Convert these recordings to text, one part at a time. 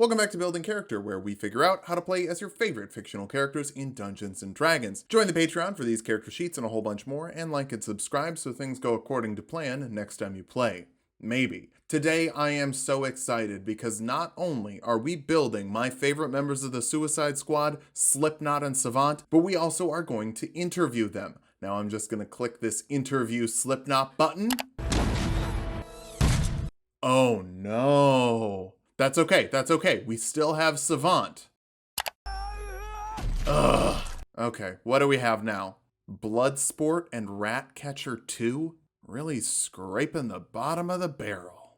Welcome back to Building Character, where we figure out how to play as your favorite fictional characters in Dungeons & Dragons. Join the Patreon for these character sheets and a whole bunch more, and like and subscribe so things go according to plan next time you play. Maybe. Today I am so excited because not only are we building my favorite members of the Suicide Squad, Slipknot and Savant, but we also are going to interview them. Now I'm just going to click this Interview Slipknot button. Oh no. That's okay. We still have Savant. Ugh. Okay, what do we have now? Bloodsport and Ratcatcher 2? Really scraping the bottom of the barrel.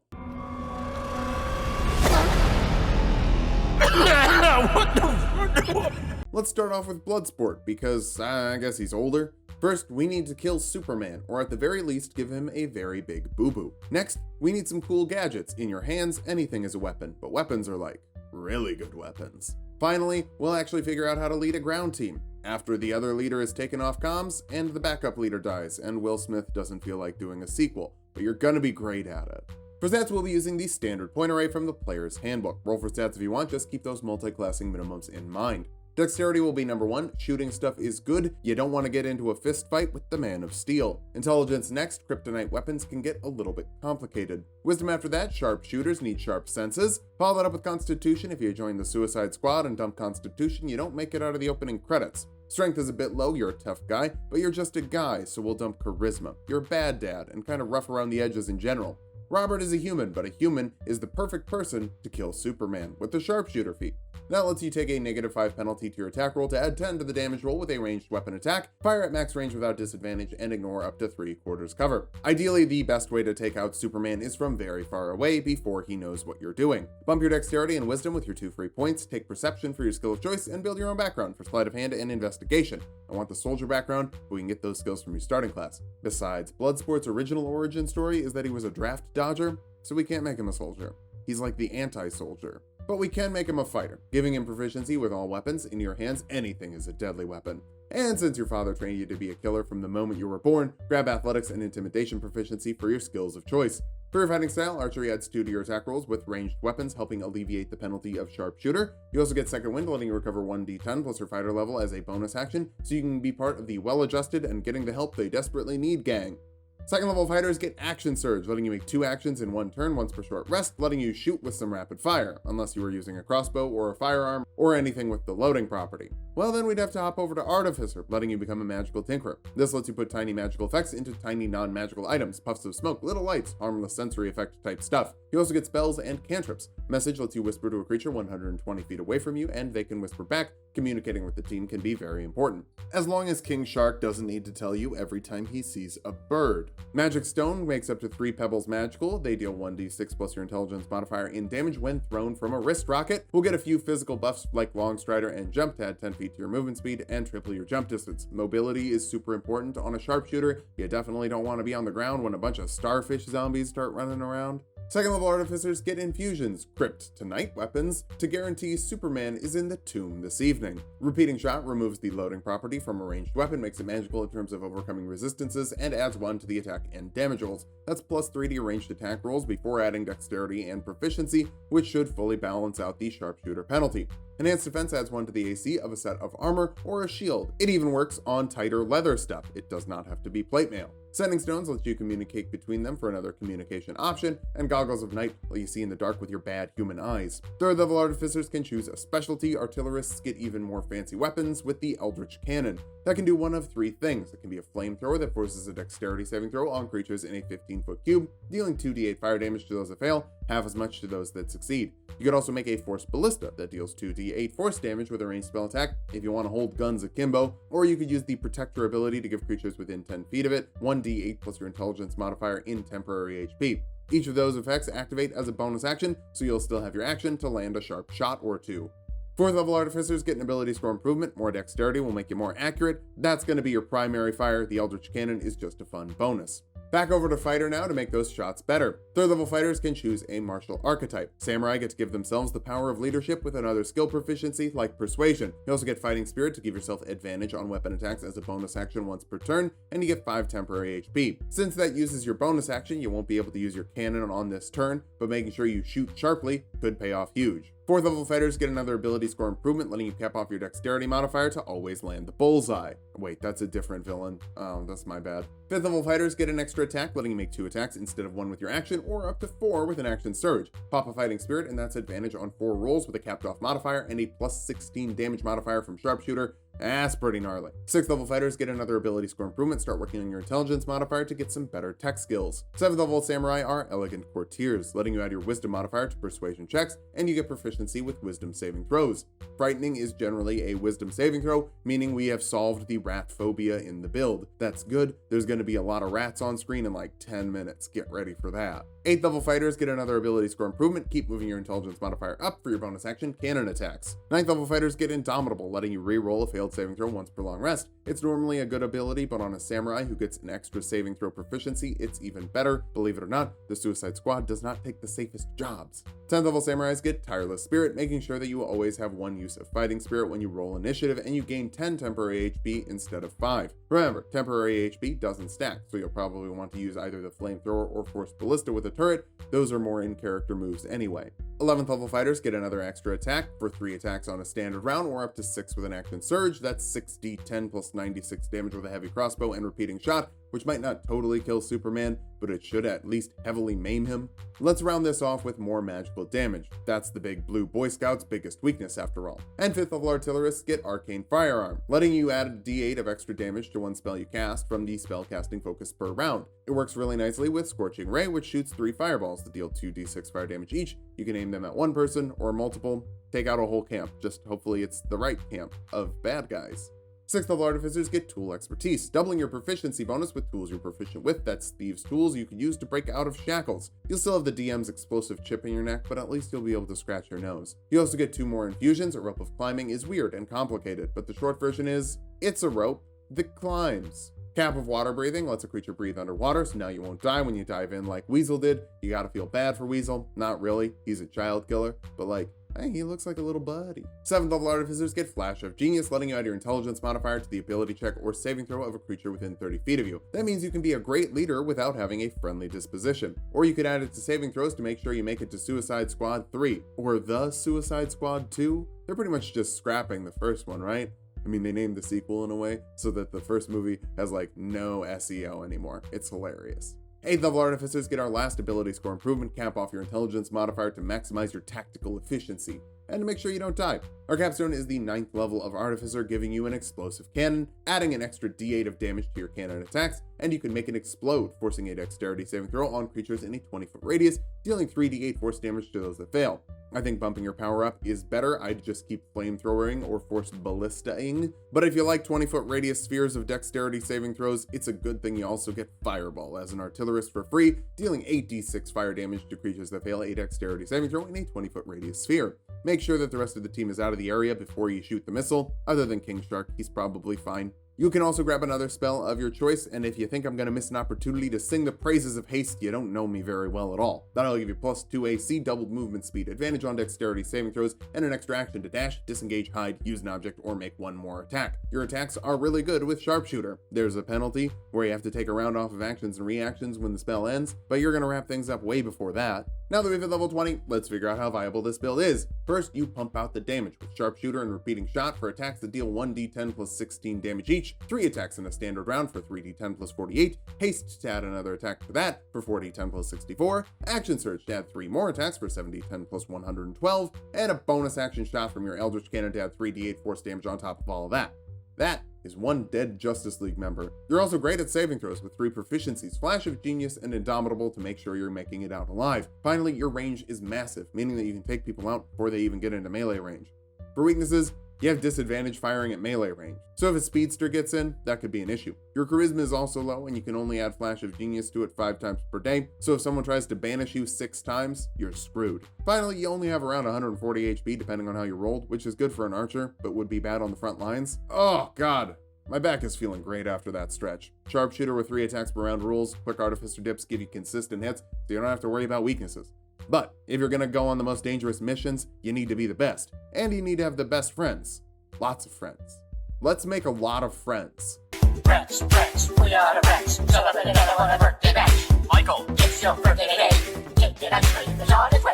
What the? Let's start off with Bloodsport, because I guess he's older. First, we need to kill Superman, or at the very least, give him a very big boo-boo. Next, we need some cool gadgets. In your hands, anything is a weapon, but weapons are like really good weapons. Finally, we'll actually figure out how to lead a ground team, after the other leader is taken off comms, and the backup leader dies, and Will Smith doesn't feel like doing a sequel, but you're gonna be great at it. For stats, we'll be using the standard point array from the player's handbook. Roll for stats if you want, just keep those multi-classing minimums in mind. Dexterity will be number 1, shooting stuff is good, you don't want to get into a fist fight with the Man of Steel. Intelligence next, Kryptonite weapons can get a little bit complicated. Wisdom after that, sharp shooters need sharp senses. Follow that up with Constitution. If you join the Suicide Squad and dump Constitution, you don't make it out of the opening credits. Strength is a bit low, you're a tough guy, but you're just a guy, so we'll dump Charisma. You're a bad dad, and kind of rough around the edges in general. Robert is a human, but a human is the perfect person to kill Superman with the sharpshooter feat. That lets you take a -5 penalty to your attack roll to add 10 to the damage roll with a ranged weapon attack, fire at max range without disadvantage, and ignore up to 3/4 cover. Ideally, the best way to take out Superman is from very far away before he knows what you're doing. Bump your dexterity and wisdom with your 2 free points, take perception for your skill of choice, and build your own background for sleight of hand and investigation. I want the soldier background, but we can get those skills from your starting class. Besides, Bloodsport's original origin story is that he was a draft dodger, so we can't make him a soldier. He's like the anti-soldier. But we can make him a fighter, giving him proficiency with all weapons. In your hands, anything is a deadly weapon. And since your father trained you to be a killer from the moment you were born, grab athletics and intimidation proficiency for your skills of choice. For your fighting style, archery adds 2 to your attack rolls with ranged weapons, helping alleviate the penalty of sharpshooter. You also get second wind, letting you recover 1d10 plus your fighter level as a bonus action, so you can be part of the well-adjusted and getting the help they desperately need gang. Second level fighters get Action Surge, letting you make 2 actions in 1 turn, once per short rest, letting you shoot with some rapid fire, unless you were using a crossbow or a firearm, or anything with the loading property. Well, then we'd have to hop over to Artificer, letting you become a magical tinkerer. This lets you put tiny magical effects into tiny non-magical items, puffs of smoke, little lights, harmless sensory effect type stuff. You also get spells and cantrips. Message lets you whisper to a creature 120 feet away from you, and they can whisper back. Communicating with the team can be very important. As long as King Shark doesn't need to tell you every time he sees a bird. Magic Stone makes up to 3 pebbles magical. They deal 1d6 plus your intelligence modifier in damage when thrown from a wrist rocket. We'll get a few physical buffs like Long Strider and Jump to add 10 feet to your movement speed and triple your jump distance. Mobility is super important on a sharpshooter. You definitely don't want to be on the ground when a bunch of starfish zombies start running around. Second level artificers get infusions, Kryptonite weapons, to guarantee Superman is in the tomb this evening. Repeating shot removes the loading property from a ranged weapon, makes it magical in terms of overcoming resistances, and adds 1 to the attack and damage rolls. That's +3 to your ranged attack rolls before adding dexterity and proficiency, which should fully balance out the sharpshooter penalty. Enhanced defense adds 1 to the AC of a set of armor or a shield. It even works on tighter leather stuff. It does not have to be plate mail. Sending stones lets you communicate between them for another communication option, and goggles of night let you see in the dark with your bad human eyes. Third level artificers can choose a specialty. Artillerists get even more fancy weapons with the Eldritch Cannon. That can do one of 3 things. It can be a flamethrower that forces a dexterity saving throw on creatures in a 15-foot cube, dealing 2d8 fire damage to those that fail, half as much to those that succeed. You could also make a force ballista that deals 2d8 force damage with a ranged spell attack if you want to hold guns akimbo, or you could use the protector ability to give creatures within 10 feet of it 1d8 plus your intelligence modifier in temporary HP. Each of those effects activate as a bonus action, so you'll still have your action to land a sharp shot or 2. 4th level artificers get an ability score improvement. More dexterity will make you more accurate. That's going to be your primary fire. The Eldritch Cannon is just a fun bonus. Back over to fighter now to make those shots better. 3rd level fighters can choose a martial archetype. Samurai get to give themselves the power of leadership with another skill proficiency like persuasion. You also get fighting spirit to give yourself advantage on weapon attacks as a bonus action once per turn, and you get 5 temporary HP. Since that uses your bonus action, you won't be able to use your cannon on this turn, but making sure you shoot sharply could pay off huge. 4th level fighters get another ability score improvement, letting you cap off your dexterity modifier to always land the bullseye. Wait, that's a different villain. Oh, that's my bad. 5th level fighters get an extra attack, letting you make 2 attacks instead of 1 with your action, or up to 4 with an action surge. Pop a fighting spirit, and that's advantage on 4 rolls with a capped off modifier and a plus 16 damage modifier from sharpshooter. That's pretty gnarly. 6th level fighters get another ability score improvement, start working on your intelligence modifier to get some better tech skills. 7th level samurai are elegant courtiers, letting you add your wisdom modifier to persuasion checks, and you get proficiency with wisdom saving throws. Frightening is generally a wisdom saving throw, meaning we have solved the rat phobia in the build. That's good. There's going to be a lot of rats on screen in like 10 minutes. Get ready for that. 8th level fighters get another ability score improvement, keep moving your intelligence modifier up for your bonus action cannon attacks. 9th level fighters get indomitable, letting you re-roll a failed saving throw once per long rest. It's normally a good ability, but on a samurai who gets an extra saving throw proficiency, it's even better. Believe it or not, the Suicide Squad does not take the safest jobs. 10th level samurais get tireless spirit, making sure that you will always have 1 use of fighting spirit when you roll initiative, and you gain 10 temporary HP instead of 5. Remember, temporary HP doesn't stack, so you'll probably want to use either the flamethrower or forced ballista with a turret. Those are more in character moves anyway. 11th level fighters get another extra attack for 3 attacks on a standard round, or up to 6 with an action surge. That's 6d10 plus 96 damage with a heavy crossbow and repeating shot, which might not totally kill Superman, but it should at least heavily maim him. Let's round this off with more magical damage. That's the big blue Boy Scout's biggest weakness after all. And 5th level artillerists get Arcane Firearm, letting you add a d8 of extra damage to 1 spell you cast from the spell casting focus per round. It works really nicely with Scorching Ray, which shoots 3 fireballs that deal 2d6 fire damage each. You can aim them at 1 person or multiple. Take out a whole camp, just hopefully it's the right camp of bad guys. 6th level artificers get tool expertise, doubling your proficiency bonus with tools you're proficient with. That's thieves' tools you can use to break out of shackles. You'll still have the DM's explosive chip in your neck, but at least you'll be able to scratch your nose. You also get 2 more infusions. A rope of climbing is weird and complicated, but the short version is, it's a rope that climbs. Cap of water breathing lets a creature breathe underwater, so now you won't die when you dive in like Weasel did. You gotta feel bad for Weasel. Not really, he's a child killer, but like, hey, he looks like a little buddy. 7th level artificers get Flash of Genius, letting you add your intelligence modifier to the ability check or saving throw of a creature within 30 feet of you. That means you can be a great leader without having a friendly disposition. Or you could add it to saving throws to make sure you make it to Suicide Squad 3. Or the Suicide Squad 2? They're pretty much just scrapping the first one, right? I mean, they named the sequel in a way so that the first movie has like no SEO anymore. It's hilarious. 8th level artificers get our last ability score improvement, cap off your intelligence modifier to maximize your tactical efficiency, and to make sure you don't die. Our capstone is the 9th level of artificer, giving you an explosive cannon, adding an extra d8 of damage to your cannon attacks, and you can make it explode, forcing a dexterity saving throw on creatures in a 20-foot radius, dealing 3d8 force damage to those that fail. I think bumping your power up is better. I'd just keep flamethrowing or forced ballistaing. But if you like 20-foot radius spheres of dexterity saving throws, it's a good thing you also get Fireball as an artillerist for free, dealing 8d6 fire damage to creatures that fail a dexterity saving throw in a 20-foot radius sphere. Make sure that the rest of the team is out of the area before you shoot the missile. Other than King Shark, he's probably fine. You can also grab another spell of your choice, and if you think I'm going to miss an opportunity to sing the praises of haste, you don't know me very well at all. That'll give you plus 2 AC, doubled movement speed, advantage on dexterity saving throws, and an extra action to dash, disengage, hide, use an object, or make 1 more attack. Your attacks are really good with Sharpshooter. There's a penalty where you have to take a round off of actions and reactions when the spell ends, but you're going to wrap things up way before that. Now that we've hit level 20, let's figure out how viable this build is. First, you pump out the damage with Sharpshooter and Repeating Shot for attacks that deal 1d10 plus 16 damage each, 3 attacks in a standard round for 3d10 plus 48, Haste to add another attack to that for 4d10 plus 64, Action Surge to add 3 more attacks for 7d10 plus 112, and a bonus action shot from your Eldritch Cannon to add 3d8 force damage on top of all of that. That is 1 dead Justice League member. You're also great at saving throws with 3 proficiencies, Flash of Genius and Indomitable to make sure you're making it out alive. Finally, your range is massive, meaning that you can take people out before they even get into melee range. For weaknesses, you have disadvantage firing at melee range, so if a speedster gets in, that could be an issue. Your charisma is also low, and you can only add Flash of Genius to it 5 times per day, so if someone tries to banish you 6 times, you're screwed. Finally, you only have around 140 HP depending on how you rolled, which is good for an archer, but would be bad on the front lines. Oh god, my back is feeling great after that stretch. Sharpshooter with 3 attacks per round rules, quick artificer dips give you consistent hits, so you don't have to worry about weaknesses. But if you're gonna go on the most dangerous missions, you need to be the best, and you need to have the best friends. Lots of friends. Let's make a lot of friends. Friends, we are the friends. Celebrate another one of birthday bash. Michael, it's your birthday today. Take it ice cream, it's on its way.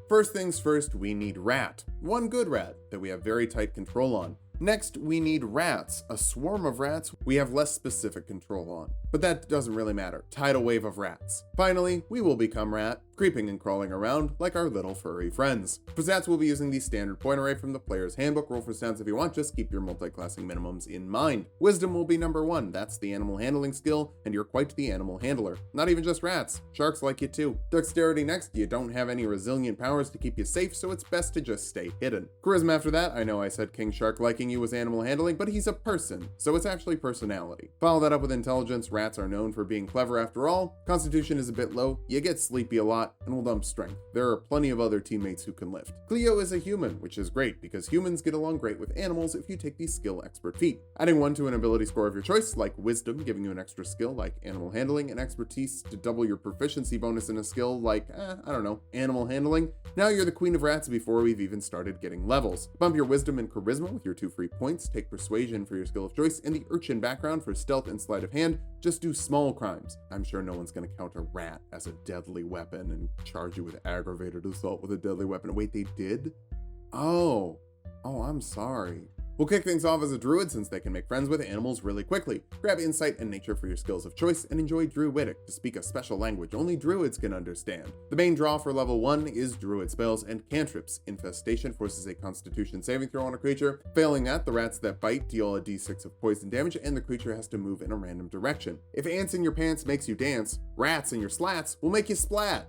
First things first, we need rat. One good rat that we have very tight control on. Next, we need rats, a swarm of rats we have less specific control on. But that doesn't really matter. Tidal wave of rats. Finally, we will become rat, creeping and crawling around like our little furry friends. For stats, we'll be using the standard point array from the player's handbook. Roll for stats if you want, just keep your multi-classing minimums in mind. Wisdom will be number 1, that's the animal handling skill, and you're quite the animal handler. Not even just rats, sharks like you too. Dexterity next, you don't have any resilient powers to keep you safe, so it's best to just stay hidden. Charisma after that, I know I said King Shark liking you was animal handling, but he's a person, so it's actually personality. Follow that up with intelligence. Rats are known for being clever after all. Constitution is a bit low, you get sleepy a lot, and will dump strength. There are plenty of other teammates who can lift. Cleo is a human, which is great because humans get along great with animals if you take the skill expert feat. Adding 1 to an ability score of your choice, like wisdom, giving you an extra skill like animal handling, and expertise to double your proficiency bonus in a skill like, I don't know, animal handling. Now you're the queen of rats before we've even started getting levels. Bump your wisdom and charisma with your 2 free points, take persuasion for your skill of choice, and the urchin background for stealth and sleight of hand. Just do small crimes. I'm sure no one's gonna count a rat as a deadly weapon and charge you with aggravated assault with a deadly weapon. Wait, they did? Oh, I'm sorry. We'll kick things off as a druid since they can make friends with animals really quickly. Grab insight and nature for your skills of choice and enjoy druidic to speak a special language only druids can understand. The main draw for level 1 is druid spells and cantrips. Infestation forces a constitution saving throw on a creature. Failing that, the rats that bite deal a d6 of poison damage and the creature has to move in a random direction. If ants in your pants makes you dance, rats in your slats will make you splat.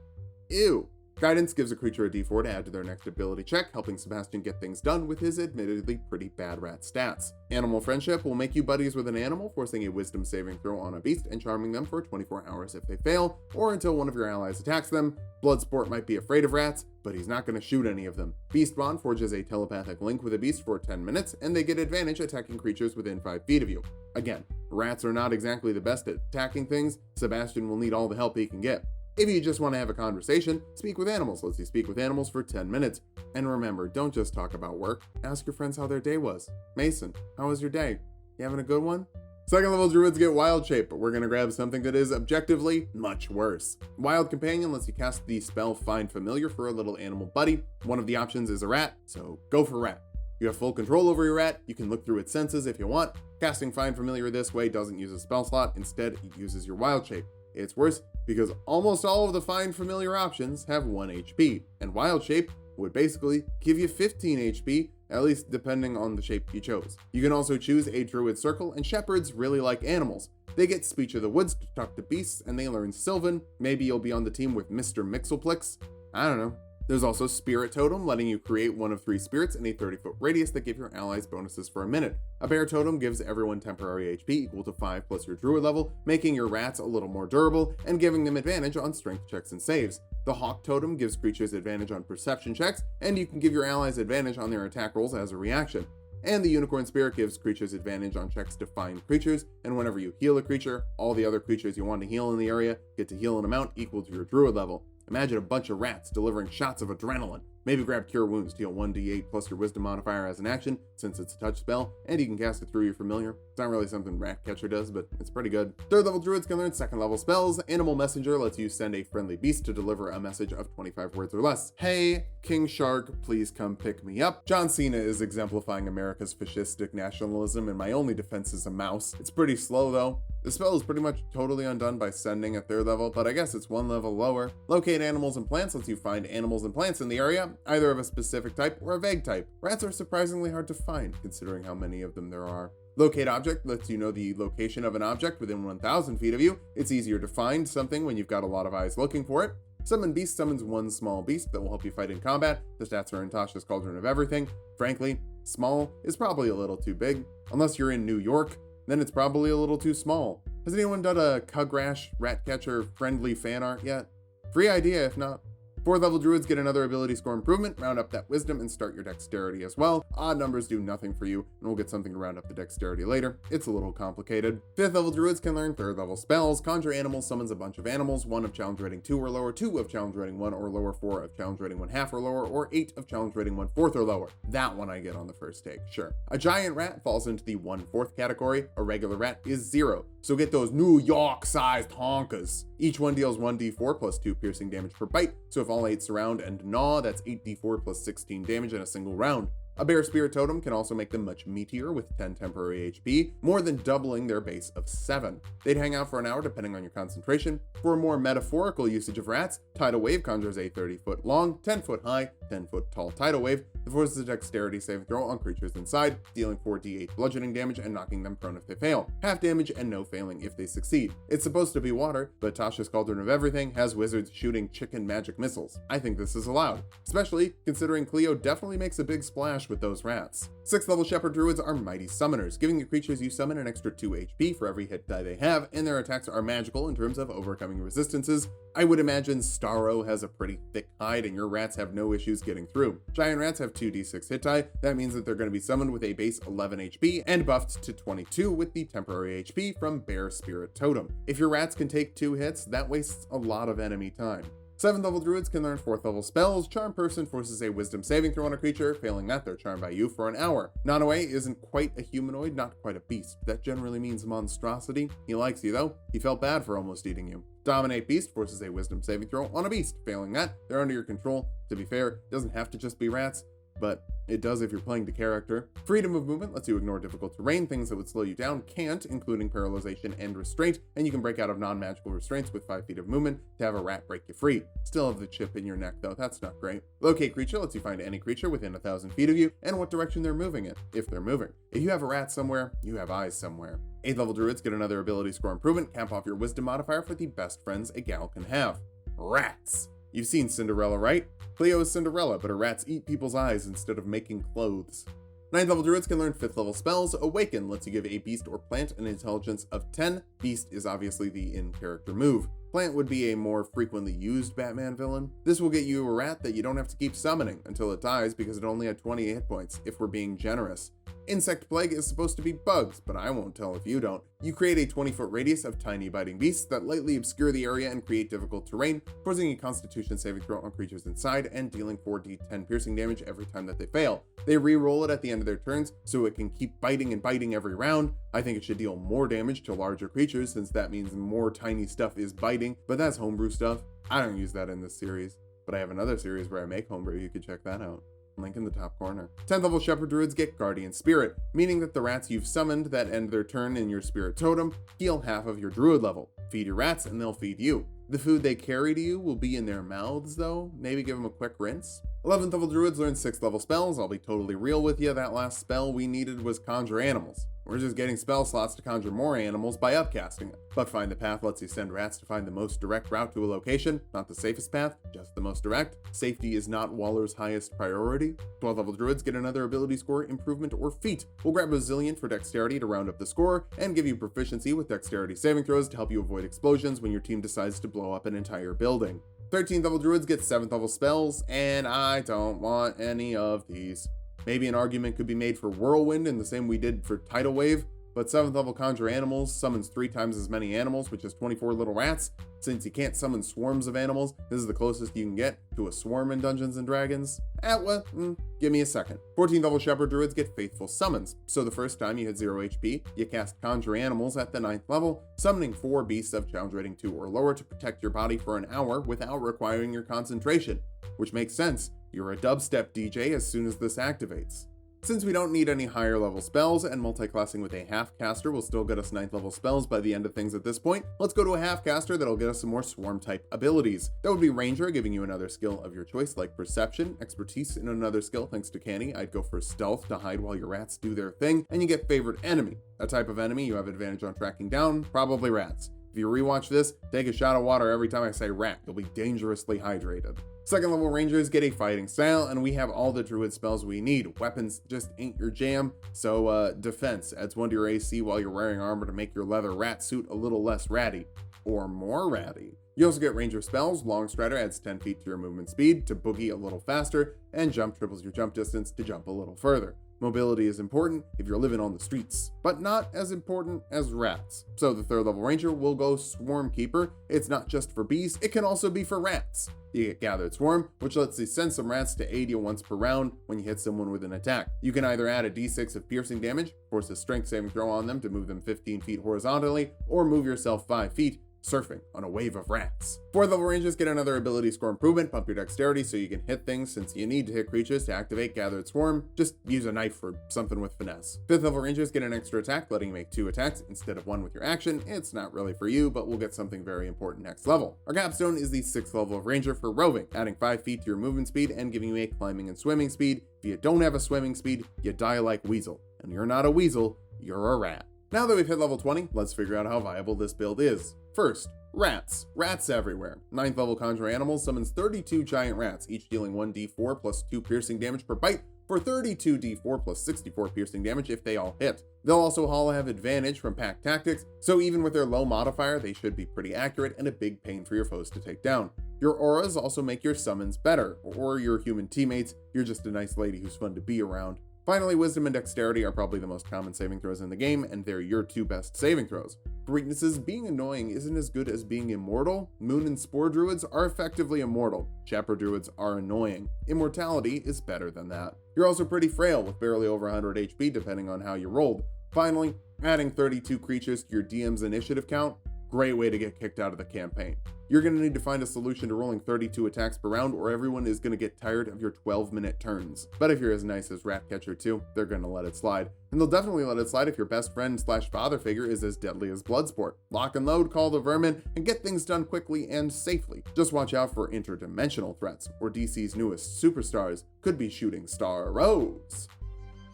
Ew. Guidance gives a creature a d4 to add to their next ability check, helping Sebastian get things done with his admittedly pretty bad rat stats. Animal friendship will make you buddies with an animal, forcing a wisdom saving throw on a beast and charming them for 24 hours if they fail, or until one of your allies attacks them. Bloodsport might be afraid of rats, but he's not going to shoot any of them. Beast Bond forges a telepathic link with a beast for 10 minutes, and they get advantage attacking creatures within 5 feet of you. Again, rats are not exactly the best at attacking things. Sebastian will need all the help he can get. If you just want to have a conversation, Speak with Animals lets you speak with animals for 10 minutes. And remember, don't just talk about work. Ask your friends how their day was. Mason, how was your day? You having a good one? Second level druids get Wild Shape, but we're going to grab something that is objectively much worse. Wild Companion lets you cast the spell Find Familiar for a little animal buddy. One of the options is a rat, so go for rat. You have full control over your rat, you can look through its senses if you want. Casting Find Familiar this way doesn't use a spell slot, instead it uses your Wild Shape. It's worse because almost all of the Find Familiar options have 1 HP, and Wild Shape would basically give you 15 HP, at least depending on the shape you chose. You can also choose a Druid Circle, and Shepherds really like animals. They get Speech of the Woods to talk to beasts, and they learn Sylvan. Maybe you'll be on the team with Mr. Mixelplix. I don't know. There's also Spirit Totem, letting you create 1 of 3 spirits in a 30-foot radius that give your allies bonuses for a minute. A Bear Totem gives everyone temporary HP equal to 5 plus your druid level, making your rats a little more durable and giving them advantage on strength checks and saves. The Hawk Totem gives creatures advantage on perception checks, and you can give your allies advantage on their attack rolls as a reaction. And the Unicorn Spirit gives creatures advantage on checks to find creatures, and whenever you heal a creature, all the other creatures you want to heal in the area get to heal an amount equal to your druid level. Imagine a bunch of rats delivering shots of adrenaline. Maybe grab Cure Wounds to heal 1d8 plus your Wisdom modifier as an action, since it's a touch spell, and you can cast it through your familiar. It's not really something Ratcatcher does, but it's pretty good. Third level druids can learn second level spells. Animal Messenger lets you send a friendly beast to deliver a message of 25 words or less. Hey, King Shark, please come pick me up. John Cena is exemplifying America's fascistic nationalism, and my only defense is a mouse. It's pretty slow though. The spell is pretty much totally undone by sending at third level, but I guess it's 1 level lower. Locate animals and plants lets you find animals and plants in the area, either of a specific type or a vague type. Rats are surprisingly hard to find, considering how many of them there are. Locate object lets you know the location of an object within 1,000 feet of you. It's easier to find something when you've got a lot of eyes looking for it. Summon Beast summons 1 small beast that will help you fight in combat. The stats are in Tasha's Cauldron of Everything. Frankly, small is probably a little too big. Unless you're in New York, then it's probably a little too small. Has anyone done a Cugrash Ratcatcher friendly fan art yet? Free idea if not. 4th level druids get another ability score improvement, round up that wisdom, and start your dexterity as well. Odd numbers do nothing for you, and we'll get something to round up the dexterity later. It's a little complicated. 5th level druids can learn 3rd level spells. Conjure Animal summons a bunch of animals, 1 of challenge rating 2 or lower, 2 of challenge rating 1 or lower, 4 of challenge rating 1/2 or lower, or 8 of challenge rating 1/4 or lower. That one I get on the first take, sure. A giant rat falls into the 1/4 category. A regular rat is 0. so get those New York-sized honkas. Each one deals 1d4 plus 2 piercing damage per bite, so if all 8 surround and gnaw, that's 8d4 plus 16 damage in a single round. A bear spirit totem can also make them much meatier with 10 temporary HP, more than doubling their base of 7. They'd hang out for an hour depending on your concentration. For a more metaphorical usage of rats, tidal wave conjures a 30-foot long, 10-foot high, 10-foot tall tidal wave that forces a dexterity saving throw on creatures inside, dealing 4d8 bludgeoning damage and knocking them prone if they fail, half damage and no failing if they succeed. It's supposed to be water, but Tasha's Cauldron of Everything has wizards shooting chicken magic missiles. I think this is allowed, especially considering Cleo definitely makes a big splash with those rats. 6th level Shepherd Druids are mighty summoners, giving the creatures you summon an extra 2 HP for every hit die they have, and their attacks are magical in terms of overcoming resistances. I would imagine Starro has a pretty thick hide and your rats have no issues getting through. Giant rats have 2d6 hit die, that means that they're going to be summoned with a base 11 HP and buffed to 22 with the temporary HP from Bear Spirit Totem. If your rats can take 2 hits, that wastes a lot of enemy time. 7th level druids can learn 4th level spells. Charm Person forces a wisdom saving throw on a creature, failing that they're charmed by you for an hour. Nanaue isn't quite a humanoid, not quite a beast. That generally means monstrosity. He likes you though. He felt bad for almost eating you. Dominate Beast forces a wisdom saving throw on a beast, failing that they're under your control. To be fair, it doesn't have to just be rats, but it does if you're playing the character. Freedom of movement lets you ignore difficult terrain. Things that would slow you down can't, including paralyzation and restraint, and you can break out of non-magical restraints with 5 feet of movement to have a rat break you free. Still have the chip in your neck though, that's not great. Locate Creature lets you find any creature within 1,000 feet of you and what direction they're moving in, if they're moving. If you have a rat somewhere, you have eyes somewhere. 8th level druids get another ability score improvement, cap off your wisdom modifier for the best friends a gal can have. Rats. You've seen Cinderella, right? Cleo is Cinderella, but her rats eat people's eyes instead of making clothes. 9th level druids can learn 5th level spells. Awaken lets you give a beast or plant an intelligence of 10. Beast is obviously the in-character move. Plant would be a more frequently used Batman villain. This will get you a rat that you don't have to keep summoning until it dies because it only had 20 hit points, if we're being generous. Insect Plague is supposed to be bugs, but I won't tell if you don't. You create a 20-foot radius of tiny biting beasts that lightly obscure the area and create difficult terrain, forcing a constitution saving throw on creatures inside and dealing 4d10 piercing damage every time that they fail. They re-roll it at the end of their turns, so it can keep biting and biting every round. I think it should deal more damage to larger creatures, since that means more tiny stuff is biting, but that's homebrew stuff. I don't use that in this series, but I have another series where I make homebrew, you could check that out. Link in the top corner. 10th level Shepherd Druids get Guardian Spirit, meaning that the rats you've summoned that end their turn in your Spirit Totem heal half of your Druid level. Feed your rats and they'll feed you. The food they carry to you will be in their mouths though, maybe give them a quick rinse. 11th level Druids learn 6th level spells. I'll be totally real with you, that last spell we needed was Conjure Animals. We're just getting spell slots to conjure more animals by upcasting it. But Find the Path lets you send rats to find the most direct route to a location, not the safest path, just the most direct. Safety is not Waller's highest priority. 12th level druids get another ability score improvement or feat. We'll grab Resilient for dexterity to round up the score, and give you proficiency with dexterity saving throws to help you avoid explosions when your team decides to blow up an entire building. 13th level druids get 7th level spells, and I don't want any of these. Maybe an argument could be made for Whirlwind in the same we did for Tidal Wave, but 7th level Conjure Animals summons 3 times as many animals, which is 24 little rats. Since you can't summon swarms of animals, this is the closest you can get to a swarm in Dungeons & Dragons. Give me a second. 14th level Shepherd Druids get Faithful Summons, so the first time you hit 0 HP, you cast Conjure Animals at the 9th level, summoning 4 beasts of challenge rating 2 or lower to protect your body for an hour without requiring your concentration, which makes sense. You're a dubstep DJ as soon as this activates. Since we don't need any higher level spells, and multi-classing with a half-caster will still get us 9th level spells by the end of things at this point, let's go to a half-caster that'll get us some more swarm-type abilities. That would be Ranger, giving you another skill of your choice, like Perception, Expertise in another skill, thanks to Canny. I'd go for Stealth to hide while your rats do their thing, and you get Favorite Enemy. A type of enemy you have advantage on tracking down, probably rats. If you rewatch this, take a shot of water every time I say rat, you'll be dangerously hydrated. 2nd level Rangers get a Fighting Style, and we have all the druid spells we need. Weapons just ain't your jam, so Defense adds 1 to your AC while you're wearing armor to make your leather rat suit a little less ratty. Or more ratty. You also get ranger spells. Long Strider adds 10 feet to your movement speed to boogie a little faster, and Jump triples your jump distance to jump a little further. Mobility is important if you're living on the streets, but not as important as rats. So the 3rd level ranger will go Swarm Keeper. It's not just for bees, it can also be for rats. You get Gathered Swarm, which lets you send some rats to aid you once per round when you hit someone with an attack. You can either add a d6 of piercing damage, force a strength saving throw on them to move them 15 feet horizontally, or move yourself 5 feet, surfing on a wave of rats. 4th level rangers get another ability score improvement, bump your dexterity so you can hit things since you need to hit creatures to activate Gathered Swarm. Just use a knife or something with finesse. 5th level rangers get an extra attack, letting you make 2 attacks instead of 1 with your action. It's not really for you, but we'll get something very important next level. Our capstone is the 6th level of ranger for roving, adding 5 feet to your movement speed and giving you a climbing and swimming speed. If you don't have a swimming speed, you die like Weasel. And you're not a weasel, you're a rat. Now that we've hit level 20, let's figure out how viable this build is. First, rats. Rats everywhere. 9th level Conjure Animal summons 32 giant rats, each dealing 1d4 plus 2 piercing damage per bite for 32d4 plus 64 piercing damage if they all hit. They'll also all have advantage from pack tactics, so even with their low modifier, they should be pretty accurate and a big pain for your foes to take down. Your auras also make your summons better, or your human teammates. You're just a nice lady who's fun to be around. Finally, Wisdom and Dexterity are probably the most common saving throws in the game, and they're your 2 best saving throws. For weaknesses, being annoying isn't as good as being immortal. Moon and Spore Druids are effectively immortal. Chaper Druids are annoying. Immortality is better than that. You're also pretty frail, with barely over 100 HP depending on how you rolled. Finally, adding 32 creatures to your DM's initiative count, great way to get kicked out of the campaign. You're going to need to find a solution to rolling 32 attacks per round, or everyone is going to get tired of your 12-minute turns. But if you're as nice as Ratcatcher 2, they're going to let it slide. And they'll definitely let it slide if your best friend / father figure is as deadly as Bloodsport. Lock and load, call the vermin, and get things done quickly and safely. Just watch out for interdimensional threats, or DC's newest superstars could be shooting star rows.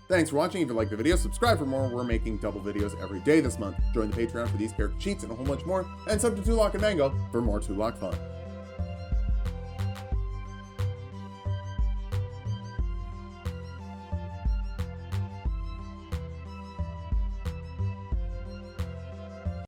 Thanks for watching. If you liked the video, subscribe for more. We're making double videos every day this month. Join the Patreon for these character sheets and a whole bunch more. And sub to Tulok and Mango for more Tulok fun.